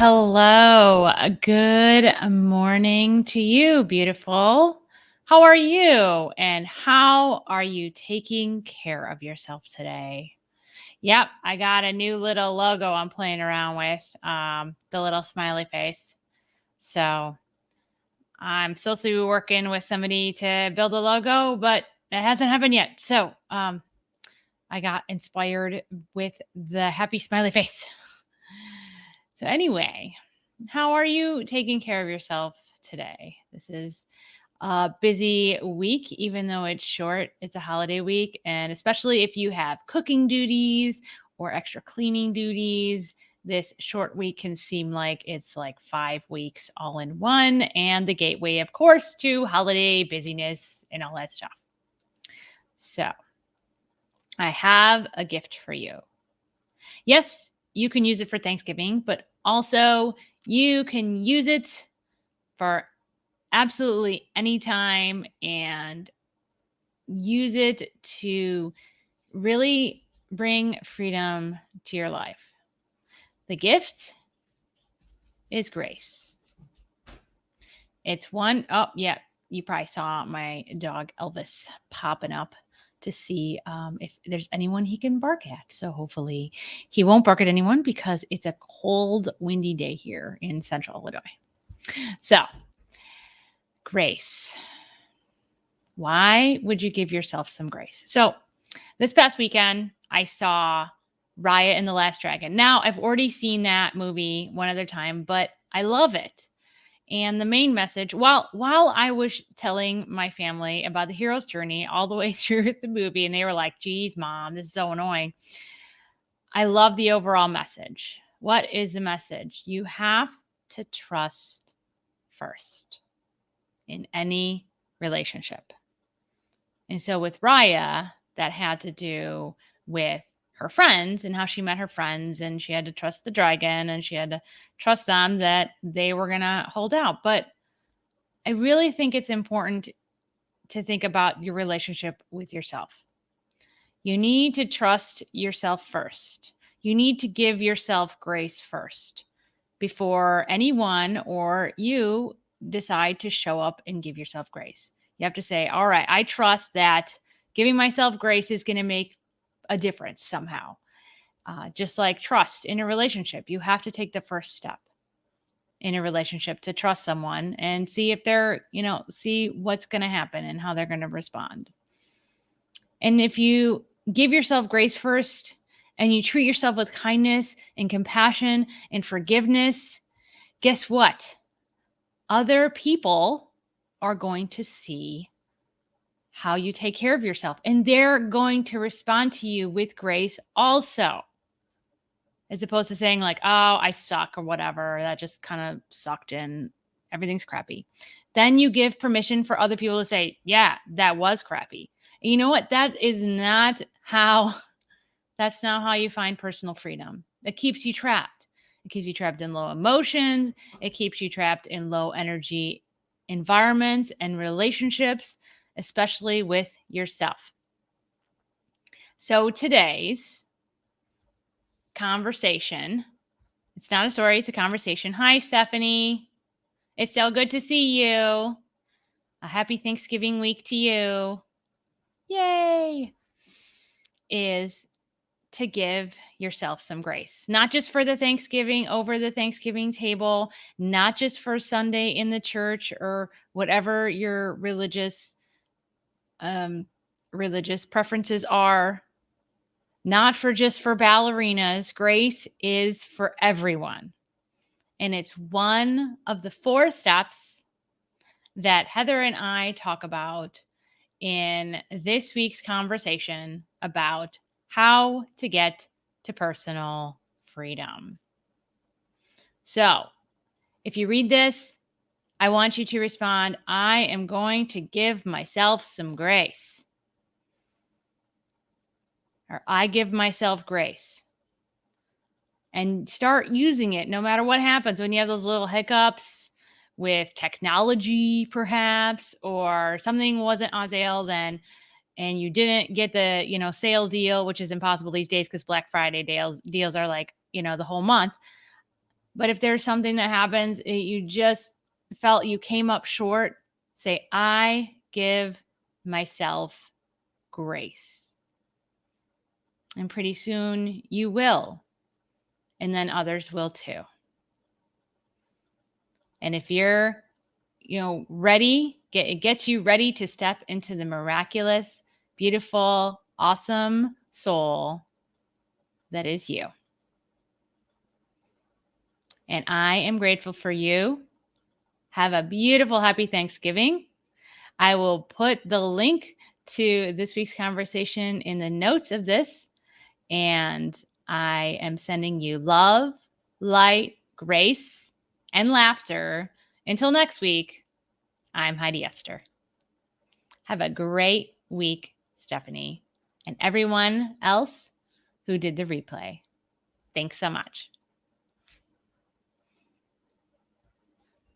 Hello. Good morning to you, beautiful. How are you? And how are you taking care of yourself today? Yep, I got a new little logo I'm playing around with, the little smiley face. So I'm supposed to be working with somebody to build a logo, but it hasn't happened yet. So I got inspired with the happy smiley face. So, anyway, how are you taking care of yourself today? This is a busy week, even though it's short. It's a holiday week. And especially if you have cooking duties or extra cleaning duties, this short week can seem like it's like 5 weeks all in one. And the gateway, of course, to holiday busyness and all that stuff. So, I have a gift for you. Yes, you can use it for Thanksgiving, but also you can use it for absolutely any time and use it to really bring freedom to your life. The gift is grace. It's one, oh, yeah, you probably saw my dog Elvis popping up to see if there's anyone he can bark at. So hopefully he won't bark at anyone because it's a cold, windy day here in central Illinois. So, grace. Why would you give yourself some grace? So, this past weekend, I saw Raya and the Last Dragon. Now, I've already seen that movie one other time, but I love it. And the main message, while I was telling my family about the hero's journey all the way through the movie, and they were like, geez, mom, this is so annoying. I love the overall message. What is the message? You have to trust first in any relationship. And so with Raya, that had to do with her friends and how she met her friends, and she had to trust the dragon and she had to trust them that they were going to hold out. But I really think it's important to think about your relationship with yourself. You need to trust yourself first. You need to give yourself grace first before anyone or you decide to show up and give yourself grace. You have to say, all right, I trust that giving myself grace is going to make a difference somehow. Just like trust in a relationship, you have to take the first step in a relationship to trust someone and see if they're, see what's going to happen and how they're going to respond. And if you give yourself grace first and you treat yourself with kindness and compassion and forgiveness, guess what? Other people are going to see how you take care of yourself, and they're going to respond to you with grace also, as opposed to saying like, oh, I suck or whatever. That just kind of sucked and everything's crappy. Then you give permission for other people to say, yeah, that was crappy. And you know what? That's not how you find personal freedom. It keeps you trapped. It keeps you trapped in low emotions. It keeps you trapped in low energy environments and relationships, especially with yourself. So today's conversation, it's not a story, it's a conversation. Hi, Stephanie. It's so good to see you. A happy Thanksgiving week to you. Yay. Is to give yourself some grace, not just for the Thanksgiving, over the Thanksgiving table, not just for Sunday in the church or whatever your religious preferences are, not for just for ballerinas. Grace is for everyone. And it's one of the 4 steps that Heather and I talk about in this week's conversation about how to get to personal freedom. So, if you read this, I want you to respond, I am going to give myself some grace. Or I give myself grace. And start using it no matter what happens when you have those little hiccups with technology, perhaps, or something wasn't on sale then and you didn't get the sale deal, which is impossible these days because Black Friday deals are like the whole month. But if there's something that happens, you just felt you came up short, say, I give myself grace. And pretty soon you will. And then others will too. And if you're, ready, it gets you ready to step into the miraculous, beautiful, awesome soul that is you. And I am grateful for you. Have a beautiful, happy Thanksgiving. I will put the link to this week's conversation in the notes of this. And I am sending you love, light, grace, and laughter. Until next week, I'm Heidi Esther. Have a great week, Stephanie, and everyone else who did the replay. Thanks so much.